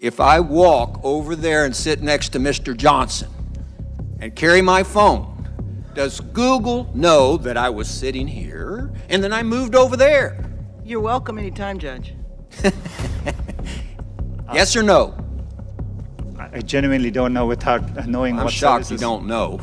if I walk over there and sit next to Mr. Johnson and carry my phone, does Google know that I was sitting here and then I moved over there? You're welcome anytime, Judge. Yes or no? I genuinely don't know without knowing I'm what shocked services. you don't know.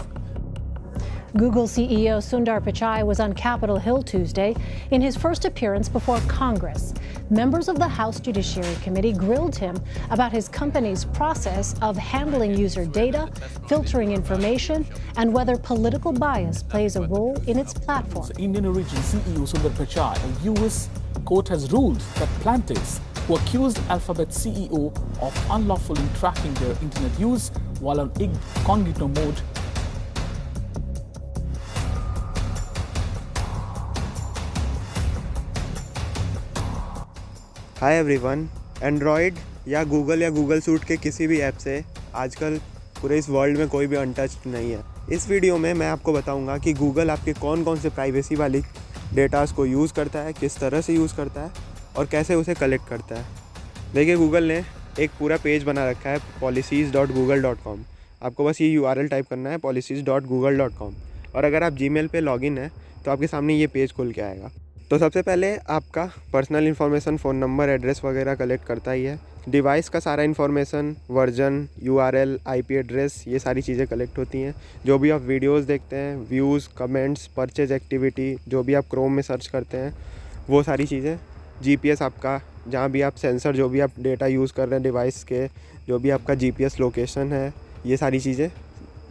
Google CEO Sundar Pichai was on Capitol Hill Tuesday in his first appearance before Congress. Members of the House Judiciary Committee grilled him about his company's process of handling user data, filtering information, and whether political bias plays a role in its platform. Indian origin CEO Sundar Pichai, a US court has ruled that plaintiffs who accused Alphabet CEO of unlawfully tracking their internet use while on incognito mode hi everyone, Android या Google suit के किसी भी app से आजकल पूरे इस world में कोई भी अनटच्ड नहीं है। इस वीडियो में मैं आपको बताऊंगा कि गूगल आपके कौन कौन से प्राइवेसी वाली डेटास को यूज़ करता है, किस तरह से यूज़ करता है और कैसे उसे कलेक्ट करता है। देखिए, गूगल ने एक पूरा पेज बना रखा है policies.google.com। आपको बस ये URL टाइप करना है policies.google.com और अगर आप जीमेल पे लॉगिन है तो आपके सामने ये पेज खुल के आएगा। तो सबसे पहले आपका personal information, phone number, address वगैरह कलेक्ट करता ही है। डिवाइस का सारा information, version, URL, IP address, ये सारी चीज़ें कलेक्ट होती हैं। जो भी आप वीडियोस देखते हैं, व्यूज़, कमेंट्स, परचेज एक्टिविटी, जो भी आप क्रोम में सर्च करते हैं, वो सारी चीज़ें। GPS आपका, जहाँ भी आप सेंसर, जो भी आप डेटा यूज़ कर रहे हैं डिवाइस के, जो भी आपका GPS लोकेशन है, ये सारी चीज़ें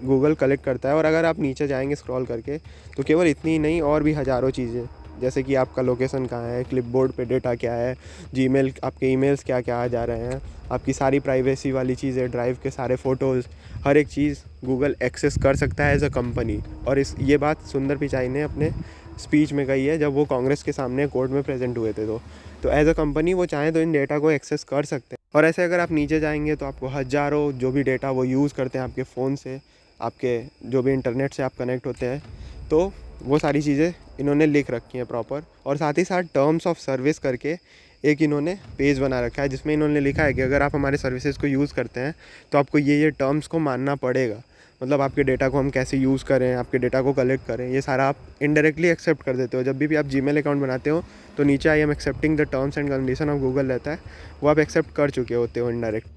गूगल कलेक्ट करता है। और अगर आप नीचे जाएंगे स्क्रॉल करके तो केवल इतनी ही नहीं, और भी हज़ारों चीज़ें, जैसे कि आपका लोकेशन कहाँ है, क्लिपबोर्ड पे डेटा क्या है, जीमेल, आपके ईमेल्स क्या क्या आ जा रहे हैं, आपकी सारी प्राइवेसी वाली चीज़ें, ड्राइव के सारे फ़ोटोज़, हर एक चीज़ गूगल एक्सेस कर सकता है एज अ कंपनी। और ये बात सुंदर पिचाई ने अपने स्पीच में कही है जब वो कांग्रेस के सामने कोर्ट में प्रेजेंट हुए थे। तो एज अ कंपनी वो चाहें तो इन डेटा को एक्सेस कर सकते हैं। और ऐसे अगर आप नीचे जाएंगे तो आपको हज़ारों जो भी डेटा वो यूज़ करते हैं आपके फ़ोन से, आपके जो भी इंटरनेट से आप कनेक्ट होते हैं, तो वो सारी चीज़ें इन्होंने लिख रखी हैं प्रॉपर। और साथ ही साथ टर्म्स ऑफ सर्विस करके एक इन्होंने पेज बना रखा है जिसमें इन्होंने लिखा है कि अगर आप हमारे सर्विसेज को यूज़ करते हैं तो आपको ये टर्म्स को मानना पड़ेगा। मतलब आपके डेटा को हम कैसे यूज़ करें, आपके डेटा को कलेक्ट करें, ये सारा आप इनडायरेक्टली एक्सेप्ट कर देते हो। जब भी आप जीमेल अकाउंट बनाते हो तो नीचे I am accepting the terms and condition of Google रहता है, वो आप एक्सेप्ट कर चुके होते हो इनडायरेक्ट।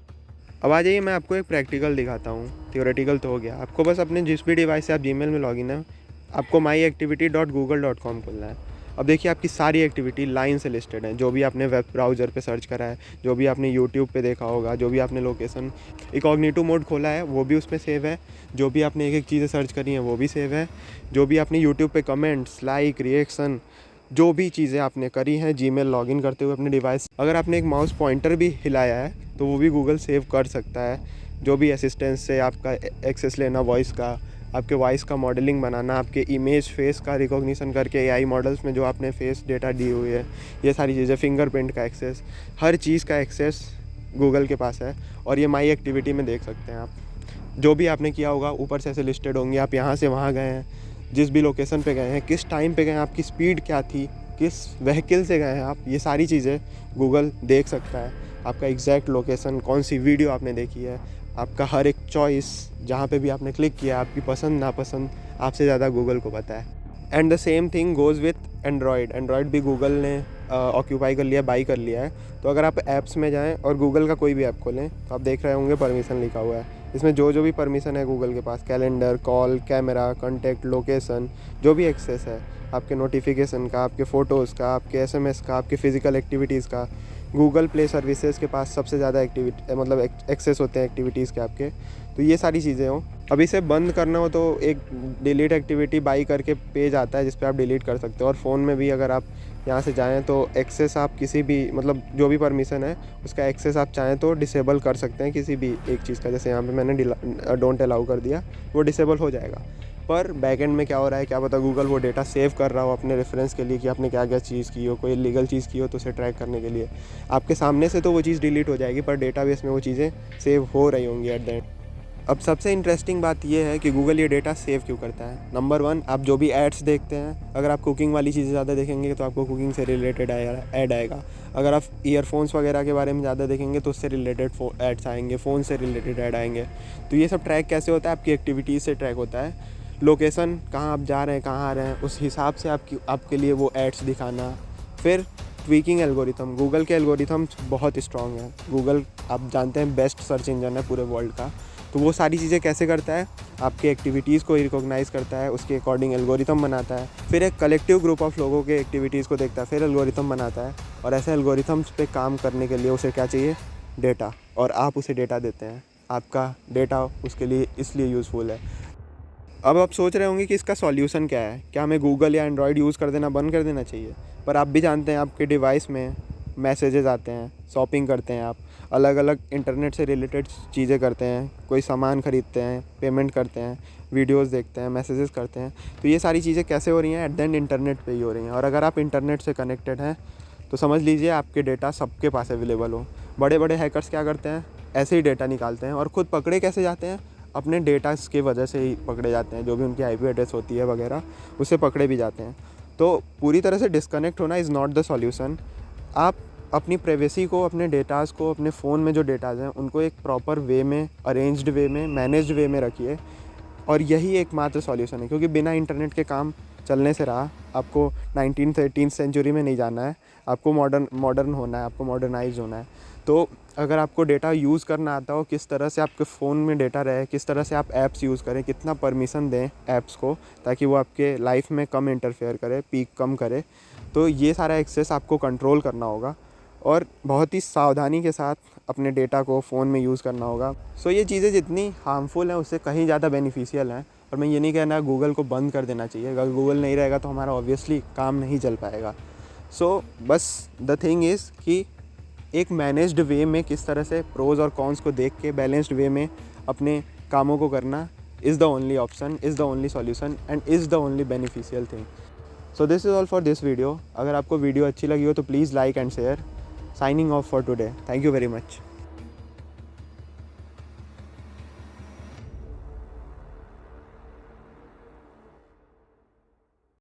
अब आ जाइए, मैं आपको एक प्रैक्टिकल दिखाता हूँ। थियोरेटिकल तो हो गया। आपको बस अपने जिस भी डिवाइस से आप जीमेल में लॉगिन है, आपको myactivity.google.com खोलना है। अब देखिए, आपकी सारी एक्टिविटी लाइन से लिस्टेड है। जो भी आपने वेब ब्राउज़र पे सर्च करा है, जो भी आपने यूट्यूब पे देखा होगा, जो भी आपने लोकेशन इनकॉग्निटो मोड खोला है वो भी उसमें सेव है, जो भी आपने एक एक चीज़ें सर्च करी हैं वो भी सेव है, जो भी आपने यूट्यूब पे कमेंट्स, लाइक, रिएक्शन, जो भी चीज़ें आपने करी हैं जीमेल लॉगिन करते हुए अपने डिवाइस, अगर आपने एक माउस पॉइंटर भी हिलाया है तो वो भी गूगल सेव कर सकता है। जो भी असिस्टेंस से आपका एक्सेस लेना, वॉइस का, आपके वॉइस का मॉडलिंग बनाना, आपके इमेज, फेस का रिकॉग्निशन करके AI मॉडल्स में जो आपने फेस डेटा दी हुई है, ये सारी चीज़ें, फिंगरप्रिंट का एक्सेस, हर चीज़ का एक्सेस गूगल के पास है। और ये माई एक्टिविटी में देख सकते हैं आप, जो भी आपने किया होगा ऊपर से ऐसे लिस्टेड होंगे। आप यहाँ से वहाँ गए हैं, जिस भी लोकेशन पे गए हैं, किस टाइम पे गए हैं, आपकी स्पीड क्या थी, किस व्हीकल से गए हैं आप, ये सारी चीज़ें गूगल देख सकता है। आपका एग्जैक्ट लोकेशन, कौन सी वीडियो आपने देखी है, आपका हर एक चॉइस, जहाँ पे भी आपने क्लिक किया, आपकी पसंद नापसंद आपसे ज़्यादा गूगल को पता है। And the same thing goes with Android भी गूगल ने ऑक्यूपाई कर लिया, बाई कर लिया है। तो अगर आप ऐप्स में जाएं और गूगल का कोई भी ऐप खोलें तो आप देख रहे होंगे परमिशन लिखा हुआ है। इसमें जो भी परमिशन है गूगल के पास, calendar, call, camera, contact, location, जो भी एक्सेस है आपके नोटिफिकेशन का, आपके फ़ोटोज़ का, आपके SMS का, आपके फ़िज़िकल एक्टिविटीज़ का, गूगल प्ले सर्विसेज के पास सबसे ज़्यादा एक्सेस होते हैं एक्टिविटीज़ के आपके। तो ये सारी चीज़ें हो। अब इसे बंद करना हो तो एक डिलीट एक्टिविटी बाई करके पेज आता है जिस पे आप डिलीट कर सकते हो। और फ़ोन में भी अगर आप यहाँ से जाएँ तो एक्सेस आप किसी भी, मतलब जो भी परमिशन है उसका एक्सेस आप चाहें तो डिसेबल कर सकते हैं किसी भी एक चीज़ का। जैसे यहाँ पे मैंने डोंट अलाउ कर दिया, वो डिसेबल हो जाएगा। पर बैकएंड में क्या हो रहा है क्या पता, गूगल वो डेटा सेव कर रहा हो अपने रेफरेंस के लिए कि आपने क्या क्या चीज़ की हो, कोई इलीगल चीज़ की हो तो उसे ट्रैक करने के लिए। आपके सामने से तो वो चीज़ डिलीट हो जाएगी पर डेटाबेस में वो चीज़ें सेव हो रही होंगी एट द एंड। अब सबसे इंटरेस्टिंग बात ये है कि गूगल ये डेटा सेव क्यों करता है। नंबर 1, आप जो भी एड्स देखते हैं, अगर आप कुकिंग वाली चीज़ें ज़्यादा देखेंगे तो आपको कुकिंग से रिलेटेड ऐड आएगा। अगर आप ईयरफोन्स वगैरह के बारे में ज़्यादा देखेंगे तो उससे रिलेटेड एड्स आएंगे, फ़ोन से रिलेटेड ऐड आएंगे। तो ये सब ट्रैक कैसे होता है? आपकी एक्टिविटीज़ से ट्रैक होता है। लोकेशन, कहाँ आप जा रहे हैं, कहाँ आ रहे हैं, उस हिसाब से आपके लिए वो एड्स दिखाना। फिर ट्वीकिंग एल्गोरिथम, गूगल के एल्गोरिथम्स बहुत स्ट्रॉन्ग हैं। गूगल आप जानते हैं बेस्ट सर्च इंजन है पूरे वर्ल्ड का। तो वो सारी चीज़ें कैसे करता है? आपके एक्टिविटीज़ को रिकॉग्नाइज़ करता है, उसके अकॉर्डिंग एल्गोरिथम बनाता है। फिर एक कलेक्टिव ग्रुप ऑफ लोगों के एक्टिविटीज़ को देखता है, फिर एल्गोरिथम बनाता है। और ऐसे एल्गोरिथम्स पे काम करने के लिए उसे क्या चाहिए? डेटा। और आप उसे डेटा देते हैं। आपका डेटा उसके लिए इसलिए यूज़फुल है। अब आप सोच रहे होंगे कि इसका सॉल्यूशन क्या है? क्या हमें गूगल या एंड्रॉयड यूज़ कर देना बंद कर देना चाहिए? पर आप भी जानते हैं आपके डिवाइस में मैसेजेस आते हैं, शॉपिंग करते हैं, आप अलग अलग इंटरनेट से रिलेटेड चीज़ें करते हैं, कोई सामान ख़रीदते हैं, पेमेंट करते हैं, वीडियोस देखते हैं, मैसेजेस करते हैं। तो ये सारी चीज़ें कैसे हो रही हैं? एट द एंड इंटरनेट पे ही हो रही हैं। और अगर आप इंटरनेट से कनेक्टेड हैं तो समझ लीजिए आपके डेटा सबके पास अवेलेबल हो। बड़े बड़े हैकर्स क्या करते हैं? ऐसे ही डेटा निकालते हैं और ख़ुद पकड़े कैसे जाते हैं? अपने डेटा की वजह से ही पकड़े जाते हैं। जो भी उनकी IP एड्रेस होती है वगैरह, उससे पकड़े भी जाते हैं। तो पूरी तरह से डिस्कनेक्ट होना इज़ नॉट द सॉल्यूशन। आप अपनी प्राइवेसी को, अपने डेटाज़ को, अपने फ़ोन में जो डेटाज़ हैं उनको एक प्रॉपर वे में, अरेंज्ड वे में, मैनेज्ड वे में रखिए। और यही एकमात्र सॉल्यूशन है, क्योंकि बिना इंटरनेट के काम चलने से रहा। आपको 19th-18th सेंचुरी में नहीं जाना है, आपको मॉडर्न होना है, आपको मॉडर्नाइज होना है। तो अगर आपको डेटा यूज़ करना आता हो, किस तरह से आपके फ़ोन में डेटा रहे, किस तरह से आप ऐप्स यूज़ करें, कितना परमिशन दें ऐप्स को ताकि वो आपके लाइफ में कम इंटरफेयर करे, पीक कम करे, तो ये सारा एक्सेस आपको कंट्रोल करना होगा और बहुत ही सावधानी के साथ अपने डेटा को फ़ोन में यूज़ करना होगा। सो ये चीज़ें जितनी हार्मफुल हैं उससे कहीं ज़्यादा बेनिफिशियल हैं। और मैं ये नहीं कहना गूगल को बंद कर देना चाहिए। अगर गूगल नहीं रहेगा तो हमारा ऑब्वियसली काम नहीं चल पाएगा। सो बस द थिंग इज़ कि एक मैनेज्ड वे में किस तरह से प्रोज और कॉन्स को देख के बैलेंस्ड वे में अपने कामों को करना is the only option, is the only solution and is the only beneficial thing. So this is all for this video. अगर आपको वीडियो अच्छी लगी हो तो please like and share. Signing off for today. Thank you very much.